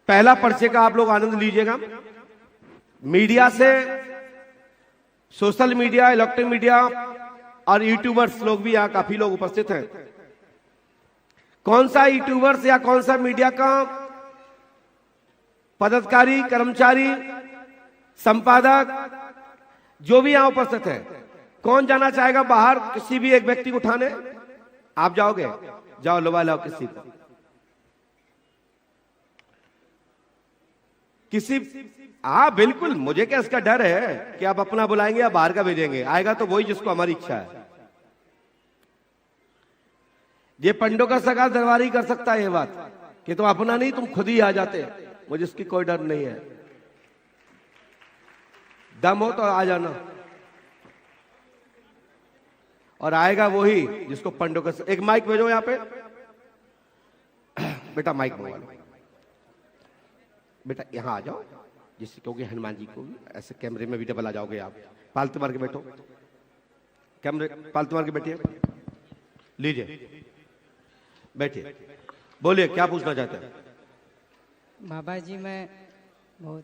पहला परिचय का आप लोग आनंद लीजिएगा। मीडिया से, सोशल मीडिया, इलेक्ट्रॉनिक मीडिया और यूट्यूबर्स लोग भी यहां काफी लोग उपस्थित हैं। कौन सा यूट्यूबर्स या कौन सा मीडिया का पदाधिकारी, कर्मचारी, संपादक जो भी यहां उपस्थित है, कौन जाना चाहेगा बाहर किसी भी एक व्यक्ति को उठाने? आप जाओगे? जाओ, लुबा लाओ किसी को। किसी, हाँ बिल्कुल, मुझे क्या इसका डर है कि आप अपना बुलाएंगे या बाहर का भेजेंगे? आएगा तो वही जिसको हमारी इच्छा है। ये पंडों का सगा दरबारी कर सकता है ये बात कि तुम अपना नहीं, तुम खुद ही आ जाते। मुझे इसकी कोई डर नहीं है। दम हो तो आ जाना। और आएगा वही जिसको पंडों का एक माइक भेजो यहां पे। बेटा माइक मंगवा लो। बेटा यहां आ जाओ, जिससे क्योंकि हनुमान जी को भी ऐसे कैमरे में भी डबल आ जाओगे आप। पालतू मार के बैठो, कैमरे पालतू मार के बैठिए। लीजिए, बैठिए, बोलिए क्या पूछना चाहते हैं? बाबा जी, मैं बहुत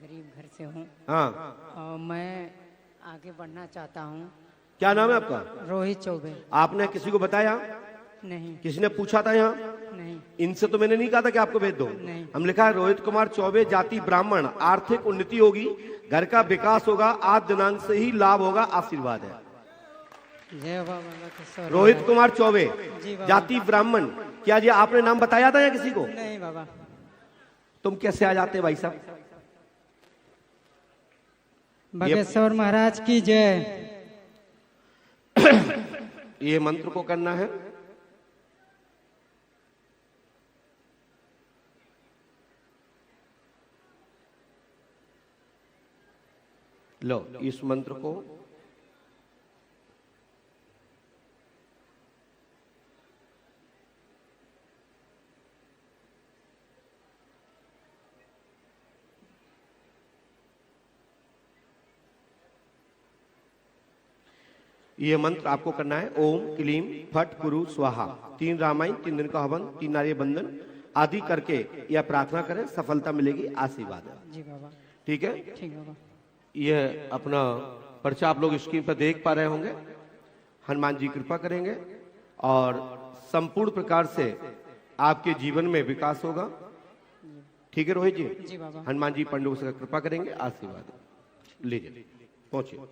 गरीब घर से हूँ। हाँ, और मैं आगे बढ़ना चाहता हूँ। क्या नाम है आपका? रोहित चौबे। आपने किसी को बताया? नहीं। किसी ने पूछा था यहाँ? नहीं। इनसे तो मैंने नहीं कहा था कि आपको भेज दो। नहीं। हम लिखा है रोहित कुमार चौबे, जाति ब्राह्मण, आर्थिक उन्नति होगी, घर का विकास होगा, आज दिनांक से ही लाभ होगा, आशीर्वाद है। जय बाबा। रोहित कुमार चौबे, जी बाबा। जाति ब्राह्मण। क्या जी आपने नाम बताया था या किसी को? नहीं बाबा। तुम कैसे आ जाते भाई साहब? बागेश्वर महाराज की जय। ये मंत्र को करना है। लो, इस मंत्र को ये मंत्र आपको करना है। ओम क्लीम फट गुरु स्वाहा। 3 रामायण, 3 दिन का हवन, 3 नारियल बंधन आदि करके यह प्रार्थना करें, सफलता मिलेगी, आशीर्वाद है। जी बाबा। ठीक है? ठीक बाबा। यह अपना पर्चा आप लोग स्क्रीन पर देख पा रहे होंगे। हनुमान जी कृपा करेंगे और संपूर्ण प्रकार से आपके जीवन में विकास होगा। ठीक है रोहित जी? जी बाबा। हनुमान जी पंडों से कृपा करेंगे, आशीर्वाद लीजिए, पहुंचिए।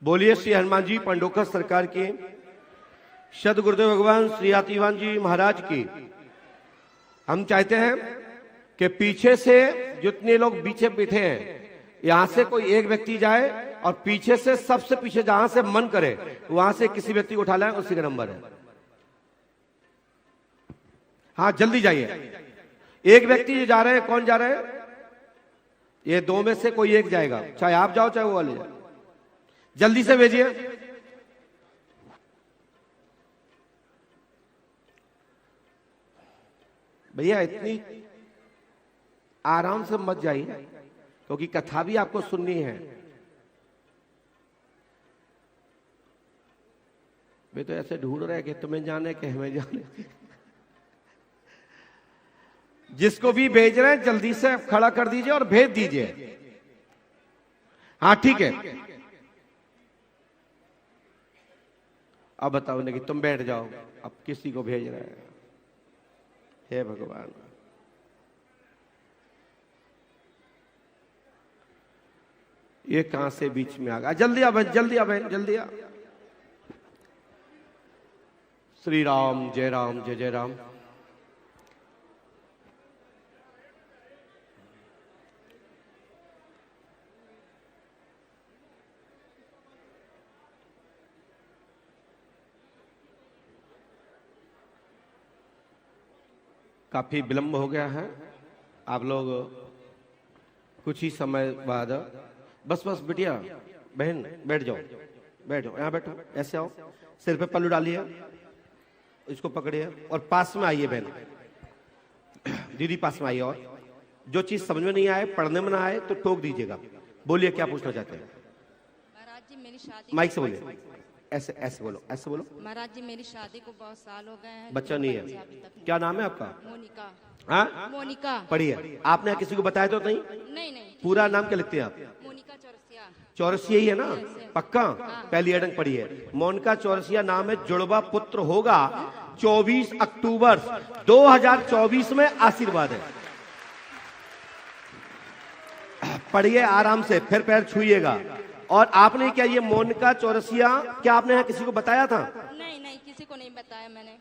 बोलिए श्री हनुमान जी पंडोकर सरकार की, सद गुरुदेव भगवान श्री आतिवान जी महाराज की। हम चाहते हैं कि पीछे से जितने लोग पीछे बैठे हैं, यहां से कोई एक व्यक्ति जाए और पीछे से, सबसे पीछे जहां से मन करे वहां से किसी व्यक्ति को उठा लाए, उसी का नंबर है। हाँ जल्दी जाइए। एक व्यक्ति जा रहे हैं, कौन जा रहे हैं? ये 2 में से कोई एक जाएगा, चाहे आप जाओ चाहे वो वाले जाए। जल्दी से भेजिए। भैया इतनी आराम से मत जाइए, क्योंकि कथा भी आपको सुननी है। वे तो ऐसे ढूंढ रहे कि तुम्हें जाने कि हमें जाने। जिसको भी भेज रहे हैं जल्दी से खड़ा कर दीजिए और भेज दीजिए। हाँ ठीक है। अब बताओ ना कि तुम बैठ जाओ, अब किसी को भेज रहे हैं। हे भगवान, ये कहां से बीच में आ गया? जल्दी आ बहन, जल्दी आ बहन, जल्दी आ। श्री राम जय राम जय जय राम। काफी विलंब हो गया है। आप लोग कुछ ही समय बाद, बस बस बिटिया बहन बैठ जाओ, बैठ जाओ, यहाँ बैठो, ऐसे आओ, सिर पे पल्लू डालिए, इसको पकड़िए और पास में आइए बहन, दीदी पास में आइए। और जो चीज समझ में नहीं आए, पढ़ने में ना आए तो टोक दीजिएगा। बोलिए क्या पूछना चाहते हैं। महाराज जी मेरी शादी माइक से बोलिए, ऐसे ऐसे बोलो, ऐसे बोलो। महाराज जी मेरी शादी को बहुत साल हो गए हैं, बच्चा लेकिन नहीं बच्चा है, अभी तक क्या नाम है आपका। मोनिका। हाँ मोनिका। पढ़िए, आपने किसी को बताया तो नहीं। नहीं पूरा नाम क्या लिखते हैं आप। मोनिका चौरसिया। चौरसिया ही है ना, पक्का। पहली अड़ंग पढ़िए, मोनिका चौरसिया नाम है, जुड़वा पुत्र होगा 24 अक्टूबर 2024 में, आशीर्वाद है। पढ़िए आराम से, फिर पैर छुइएगा। और आपने क्या ये मोनिका चौरसिया, क्या आपने यहाँ किसी को बताया था। नहीं किसी को नहीं बताया मैंने।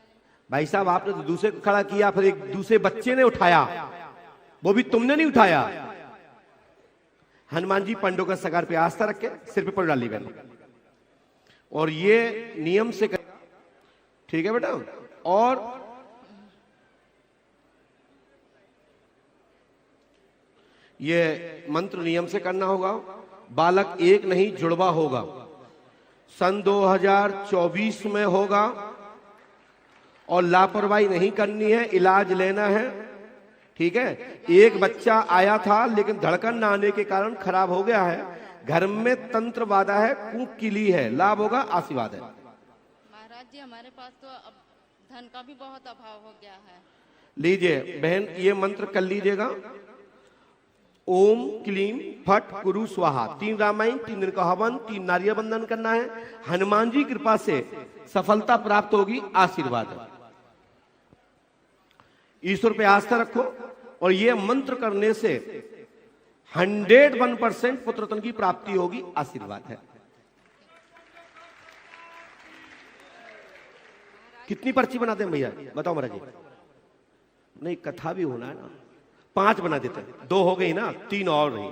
भाई साहब आपने तो दूसरे को खड़ा किया, फिर एक दूसरे बच्चे ने उठाया, वो भी तुमने नहीं उठाया। हनुमान जी पंडों का सगार पे आस्था रख के सिर पे पड़ डाली बहन, और ये नियम से कर... ठीक है बेटा। और ये मंत्र नियम से करना होगा। बालक एक नहीं जुड़वा होगा, सन 2024 में होगा, और लापरवाही नहीं करनी है, इलाज लेना है। ठीक है। एक बच्चा आया था लेकिन धड़कन ना आने के कारण खराब हो गया है। घर में तंत्र बाधा है, कूक किली है, लाभ होगा, आशीर्वाद है। महाराज जी हमारे पास तो अब धन का भी बहुत अभाव हो गया है। लीजिए बहन, ये मंत्र कर लीजिएगा। ओम क्लीम फट कुरु स्वाहा, 3 रामायण, 3 दिन का हवन, 3 नारियल बंधन करना है। हनुमान जी कृपा से सफलता प्राप्त होगी, आशीर्वाद है। ईश्वर पे आस्था रखो, और ये मंत्र करने से 101% पुत्ररत्न की प्राप्ति होगी, आशीर्वाद है। कितनी पर्ची बनाते हैं भैया, बताओ महाराज जी। नहीं, कथा भी होना है ना, 5 बना देते हैं, 2 हो गई ना, 3 और रही,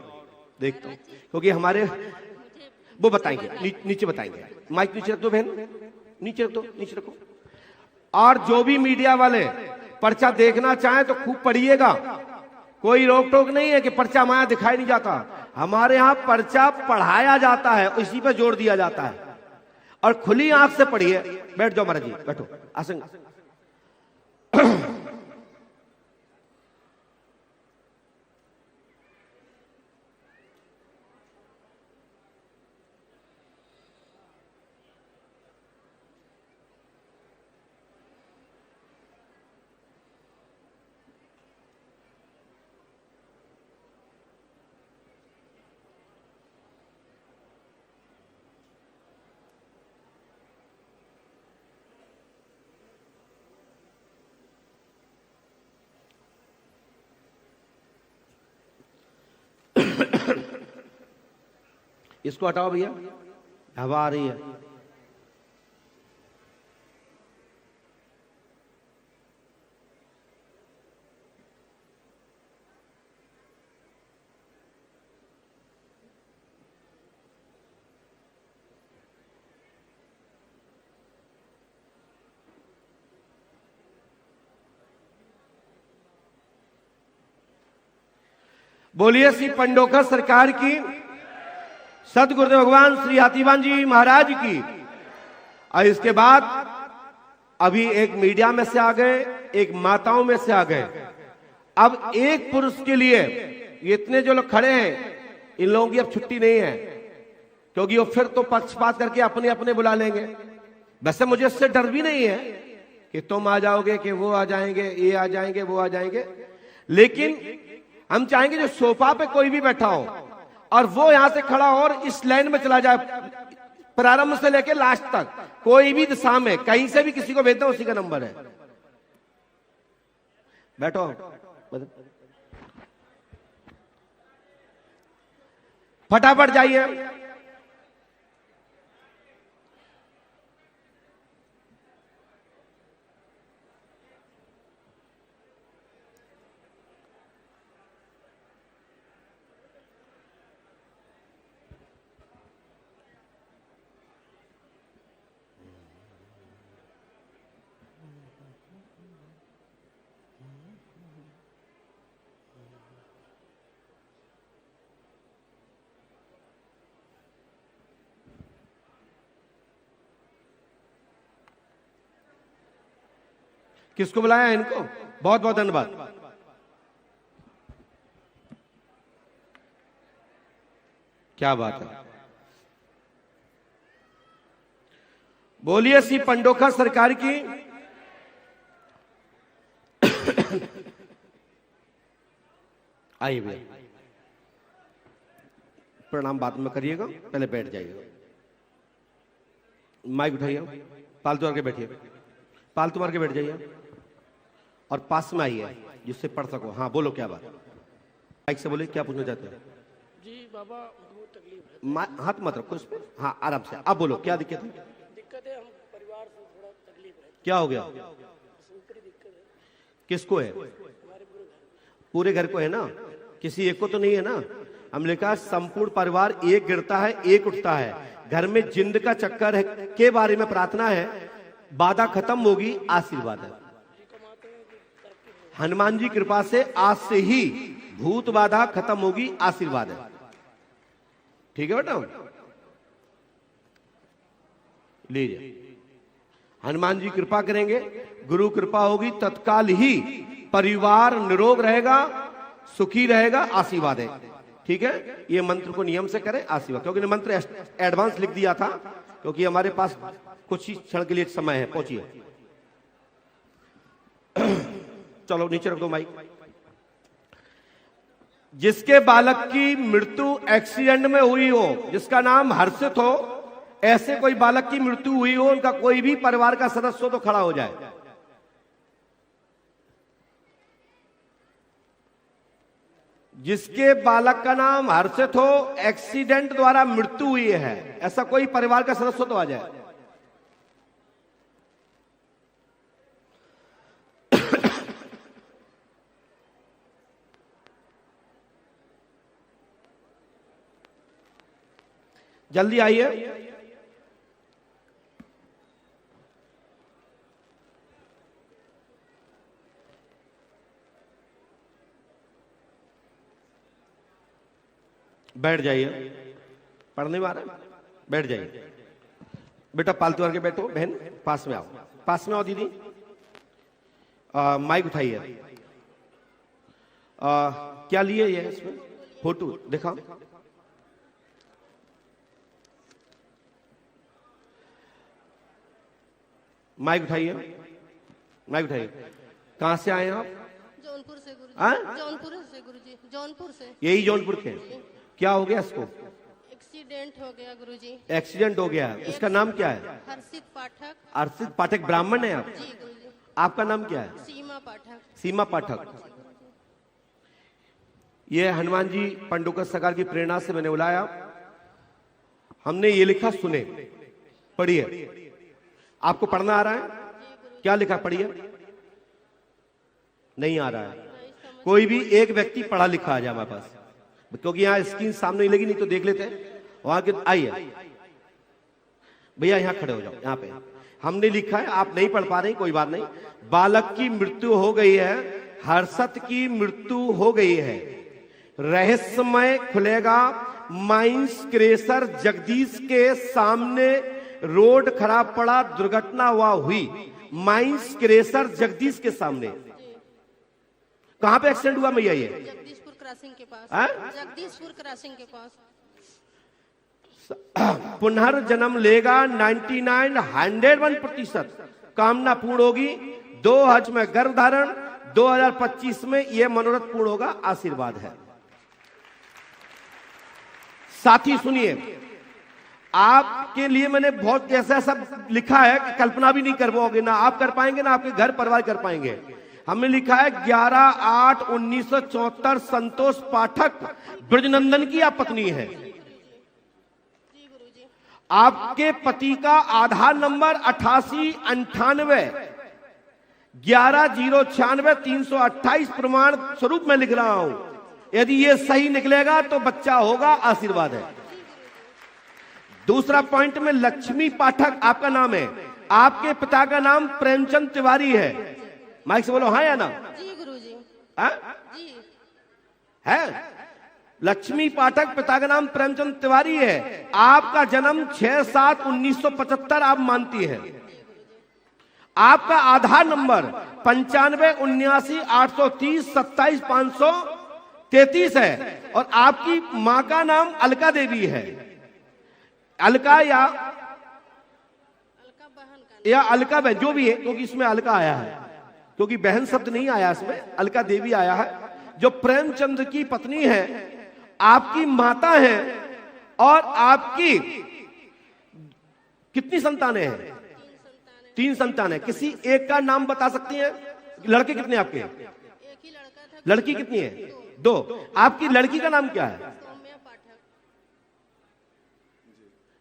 देखता हूं, क्योंकि हमारे वो बताएंगे, नीचे बताएंगे। माइक नीचे रख दो बहन, नीचे रख दो, नीचे रखो। और जो भी मीडिया वाले पर्चा देखना चाहें तो खूब पढ़िएगा, कोई रोक टोक नहीं है कि पर्चा माया दिखाई नहीं जाता। हमारे यहां पर्चा पढ़ाया जाता है, इसी पे जोर दिया जाता है। और खुली आंख से पढ़िए। बैठ जाओ महाराज जी, बैठो आसन। इसको हटाओ भैया, हवा आ रही है। बोलिए श्री पंडोकर सरकार की, सदगुरुदेव भगवान श्री हाथीवान जी महाराज की। और इसके बाद अभी एक मीडिया में से आ गए, एक माताओं में से आ गए। अब एक पुरुष के लिए ये इतने जो लोग खड़े हैं, इन लोगों की अब छुट्टी नहीं है, क्योंकि वो फिर तो पक्षपात करके अपने अपने बुला लेंगे। वैसे मुझे इससे डर भी नहीं है कि तुम आ जाओगे, कि वो आ जाएंगे, ये आ जाएंगे, वो आ जाएंगे, लेकिन हम चाहेंगे जो सोफा पे कोई भी बैठा हो और वो यहां से खड़ा हो और इस लाइन में चला जाए, प्रारंभ से लेकर लास्ट तक, कोई भी दिशा में कहीं से भी किसी को भेज दो, उसी का नंबर है। बैठो, फटाफट जाइए। किसको बुलाया है इनको? बहुत बहुत धन्यवाद। क्या बात है। बोलिए श्री पंडोखा सरकार की। आइए भैया, प्रणाम बाद में करिएगा, पहले बैठ जाइएगा। माइक उठाइए, पालतू मार के बैठिए, पालतू मार के बैठ जाइए और पास में आइए जिससे पढ़ सको। हाँ बोलो, क्या बात? माइक से बोलिए, क्या पूछना चाहते हैं? जी बाबा, बहुत तकलीफ है। हाथ मत रखो इस पे, हाँ आराम से। आप बोलो, क्या दिक्कत है? दिक्कत है, हम परिवार से थोड़ा तकलीफ है। क्या हो गया? ऊपरी दिक्कत है। किसको है? हमारे पूरे घर को है ना, किसी एक को तो नहीं है ना। हमने कहा संपूर्ण परिवार एक गिरता है एक उठता है। घर में जिंद का चक्कर है के बारे में प्रार्थना है, बाधा खत्म होगी, आशीर्वाद है। हनुमान जी कृपा से आज से ही भूत बाधा खत्म होगी, आशीर्वाद है। ठीक है बेटा, लीजिए। हनुमान जी कृपा करेंगे, गुरु कृपा होगी, तत्काल ही परिवार निरोग रहेगा, सुखी रहेगा, आशीर्वाद है। ठीक है, ये मंत्र को नियम से करें, आशीर्वाद। क्योंकि मंत्र एडवांस लिख दिया था, क्योंकि हमारे पास कुछ ही क्षण के लिए समय है। पहुंचिए, चलो नीचे रख दो माइक। जिसके बालक की मृत्यु एक्सीडेंट में हुई हो, जिसका नाम हर्षित हो, ऐसे कोई बालक की मृत्यु हुई हो, उनका कोई भी परिवार का सदस्य हो तो खड़ा हो जाए। जिसके बालक का नाम हर्षित हो, एक्सीडेंट द्वारा मृत्यु हुई है, ऐसा कोई परिवार का सदस्य हो तो आ जाए। जल्दी आइए। बैठ जाइए, पढ़ने में आ रहा है, बैठ जाइए। बेटा पालतू करके बैठो, बहन पास में आओ, पास में आओ दीदी। माइक उठाइए। क्या लिए ये इसमें? फोटो दिखाओ। माइक उठाइए, माइक उठाइए। कहां से आए हैं आप? जौनपुर से गुरुजी। हाँ? जौनपुर से गुरुजी, जौनपुर से। यही जौनपुर के? क्या हो गया इसको? एक्सीडेंट हो गया गुरुजी। एक्सीडेंट हो गया, इसका नाम क्या है? हर्षित पाठक। हर्षित पाठक। ब्राह्मण है आप? जी गुरुजी। आपका नाम क्या है? सीमा पाठक। सीमा पाठक। ये हनुमान जी पंडोकर सरकार की प्रेरणा से मैंने बुलाया। हमने ये लिखा, सुने, पढ़िए। आपको पढ़ना आ रहा है? क्या लिखा, पढ़िए। नहीं आ रहा है? कोई भी एक व्यक्ति पढ़ा लिखा आ जाए हमारे पास, क्योंकि यहाँ स्क्रीन सामने नहीं लगी, नहीं तो देख लेते हैं। वहां के आइए भैया, यहाँ खड़े हो जाओ। यहाँ पे हमने लिखा है, आप नहीं पढ़ पा रहे, कोई बात नहीं। बालक की मृत्यु हो गई है, हर्षत की मृत्यु हो गई है, रहस्यमय खुलेगा। माइंस क्रेशर जगदीश के सामने रोड खराब पड़ा, दुर्घटना हुई। माइंस क्रेशर जगदीश के सामने। कहां पे एक्सीडेंट हुआ भैया? ये जगदीशपुर क्रॉसिंग के पास। हाँ? जगदीशपुर क्रॉसिंग के पास। पुनर्जन्म लेगा 99 101%। कामना पूर्ण होगी। 2000 में गर्भ धारण, 2025 में यह मनोरथ पूर्ण होगा, आशीर्वाद है। साथी सुनिए, आपके लिए मैंने बहुत ऐसा सब लिखा है कि कल्पना भी नहीं कर पाओगे, ना आप कर पाएंगे ना आपके घर परिवार कर पाएंगे। हमने लिखा है 11/8/1974 संतोष पाठक ब्रजनंदन की आप पत्नी है। आपके पति का आधार नंबर 8898 11/096 328 प्रमाण स्वरूप में लिख रहा हूं। यदि ये सही निकलेगा तो बच्चा होगा, आशीर्वाद है। दूसरा पॉइंट में लक्ष्मी पाठक आपका नाम है। आपके पिता का नाम प्रेमचंद तिवारी है। माइक से बोलो हाँ या ना? जी गुरुजी। हाँ? जी है। लक्ष्मी पाठक, पिता का नाम प्रेमचंद तिवारी है। आपका जन्म 6/7/1975 आप मानती है। आपका आधार नंबर 9579 830 27 533 है और आपकी मां का नाम अलका देवी है। अलका या अलका बहन जो भी है, क्योंकि इसमें अलका आया है, क्योंकि बहन शब्द नहीं आया इसमें, अलका देवी आया है, जो प्रेमचंद की पत्नी है, आपकी माता है और आपकी कितनी संतानें हैं? 3 संतानें। किसी एक का नाम बता सकती हैं? लड़के कितने आपके? एक ही लड़का था। लड़की कितनी है? 2। आपकी लड़की का नाम क्या है?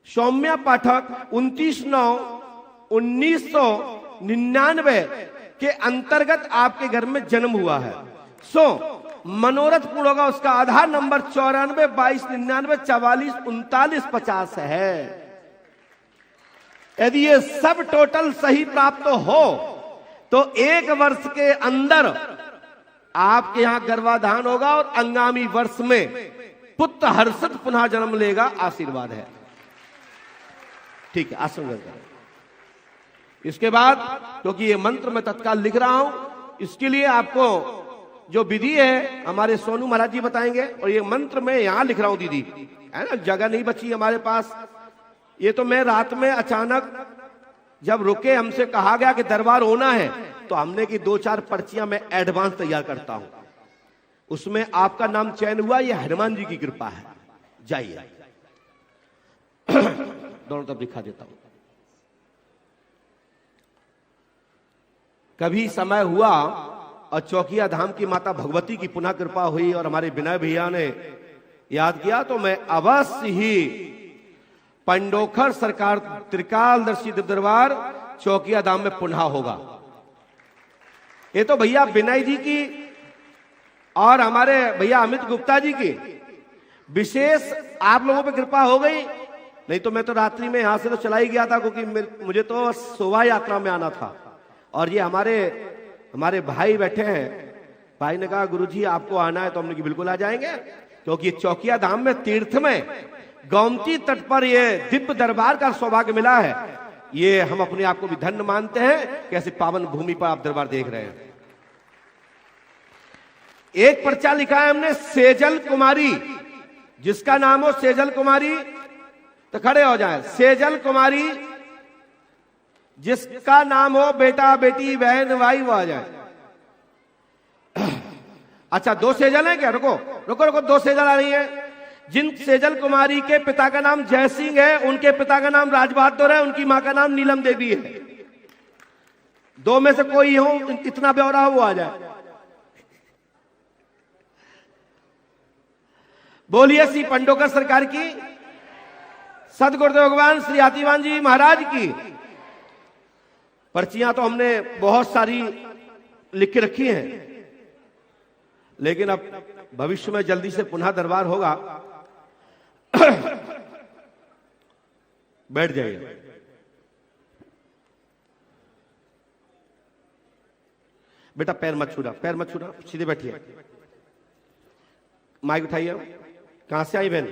सौम्या पाठक। 29/9/1999 के अंतर्गत आपके घर में जन्म हुआ है। मनोरथ पूर्ण होगा। उसका आधार नंबर 94 22 99 44 39 है। यदि ये सब टोटल सही प्राप्त हो तो 1 वर्ष के अंदर आपके यहां गर्भाधान होगा और आगामी वर्ष में पुत्र हर्षित पुनः जन्म लेगा। आशीर्वाद है। ठीक है, आसन करें। इसके बाद क्योंकि ये मंत्र मैं तत्काल लिख रहा हूं, इसके लिए आपको जो विधि है हमारे सोनू महाराज जी बताएंगे। और ये मंत्र मैं यहां लिख रहा हूं दीदी, है ना, जगह नहीं बची हमारे पास। ये तो मैं रात में अचानक जब रुके, हमसे कहा गया कि दरबार होना है, तो हमने की 2-4 पर्चियां मैं एडवांस तैयार करता हूं, उसमें आपका नाम चयन हुआ। ये हनुमान जी की कृपा है। जाइए दोनों तरफ दिखा देता हूं। कभी समय हुआ और चौकिया धाम की माता भगवती की पुनः कृपा हुई और हमारे विनय भैया ने याद किया, तो मैं अवश्य ही पंडोखर सरकार त्रिकालदर्शी दरबार चौकिया धाम में पुनः होगा। ये तो भैया विनय जी की और हमारे भैया अमित गुप्ता जी की विशेष आप लोगों पे कृपा हो गई। नहीं तो मैं तो रात्रि में यहां से तो चला ही गया था, क्योंकि मुझे तो शोभा यात्रा में आना था। और ये हमारे भाई बैठे हैं। भाई ने कहा गुरुजी आपको आना है, तो हमने कि बिल्कुल आ जाएंगे, क्योंकि चौकिया धाम में तीर्थ में गोमती तट पर ये दिव्य दरबार का सौभाग्य मिला है। ये हम अपने आप को भी धन्य मानते हैं, कैसे पावन भूमि पर आप दरबार देख रहे हैं। एक पर्चा लिखा है हमने सेजल कुमारी, जिसका नाम हो सेजल कुमारी तो खड़े हो जाए। सेजल कुमारी जिसका नाम हो, बेटा बेटी बहन भाई वो आ जाए। अच्छा 2 सेजल है क्या? रुको रुको रुको, 2 सेजल आ रही है। जिन सेजल कुमारी के पिता का नाम जय सिंह है, उनके पिता का नाम राज बहादुर है, उनकी मां का नाम नीलम देवी है। 2 में से कोई हो, इतना ब्यौरा हो वो आ जाए। बोलिए श्री पंडोकर सरकार की, सदगुरुदेव भगवान श्री हाथीवान जी महाराज की। पर्चियां तो हमने बहुत सारी लिख के रखी हैं, लेकिन अब भविष्य में जल्दी से पुनः दरबार होगा। बैठ जाइए। बेटा पैर मत छूना, पैर मत छूना, सीधे बैठिए। माइक उठाइए। कहां से आई बहन?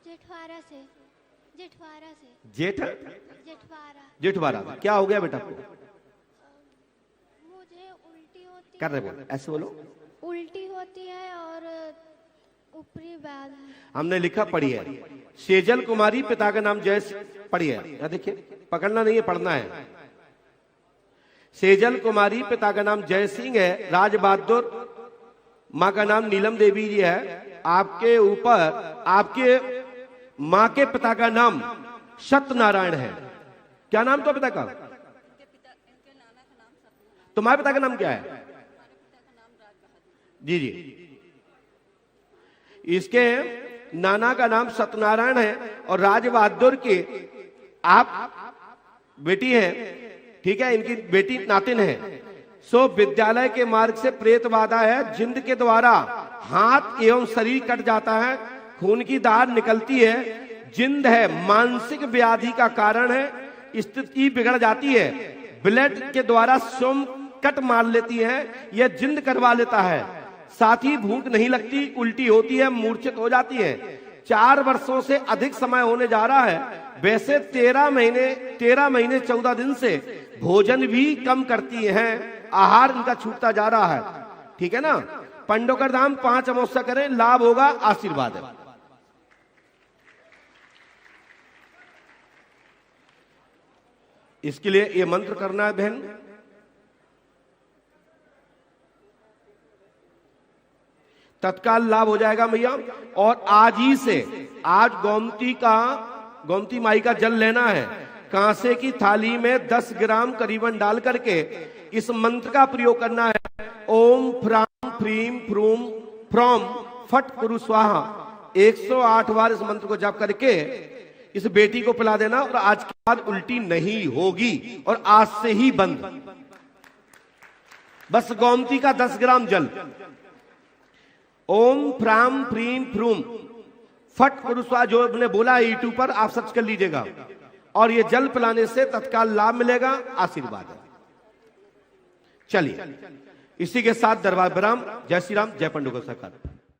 जेठवारा से। जेठवारा से। जेठवारा। क्या हो गया बेटा आपको? मुझे उल्टी होती कर रहे बोलो, ऐसे बोलो। उल्टी होती है और ऊपरी बाल है। हमने लिखा पढ़ी है। सेजल कुमारी, पिता का नाम जय, पढ़ी है। देखिए पकड़ना नहीं है, पढ़ना है। सेजल कुमारी, पिता का नाम जय सिंह है, राज बहादुर, मां का नाम नीलम देवी जी है। आपके ऊपर आपके मां के पिता का नाम सत्यनारायण है। क्या नाम तो पिता का? तुम्हारे पिता का नाम क्या है? जी जी, इसके नाना का नाम सत्यनारायण है और राज बहादुर की आप बेटी है। ठीक है, इनकी बेटी नातिन है। विद्यालय के मार्ग से प्रेत बाधा है, जिंद के द्वारा हाथ एवं शरीर कट जाता है, खून की धार निकलती है, जिंद है, मानसिक व्याधि का कारण है, स्थिति बिगड़ जाती है, ब्लड के द्वारा स्वयं कट मार लेती है, यह जिंद करवा लेता है, साथ ही भूख नहीं लगती, उल्टी होती है, मूर्छित हो जाती है। 4 वर्षों से अधिक समय होने जा रहा है। वैसे 13 महीने 14 दिन से भोजन भी कम करती हैं, आहार इनका छूटता जा रहा है। ठीक है ना। पंडोकर धाम 5 अमावस्या करें, लाभ होगा, आशीर्वाद है। इसके लिए ये मंत्र करना है बहन। तत्काल लाभ हो जाएगा भैया। और आज ही से, आज गोमती माई का जल लेना है। कांसे की थाली में 10 ग्राम करीबन डाल करके इस मंत्र का प्रयोग करना है। ओम फ्राम फ्रीम फ्रूम फ्रॉम फट कुरु स्वाहा। 108 बार इस मंत्र को जप करके इस बेटी को पिला देना, और आज के बाद उल्टी नहीं होगी, और आज से ही बंद। बस गोमती का 10 ग्राम जल। ओम फ्राम फ्रीम फ्रूम फट पुरुषवा, जो हमने बोला है यूट्यूब पर, आप सर्च कर लीजिएगा। और ये जल पिलाने से तत्काल लाभ मिलेगा, आशीर्वाद है। चलिए, इसी के साथ दरबार विराम। जय श्री राम, जय पंडोकर सरकार।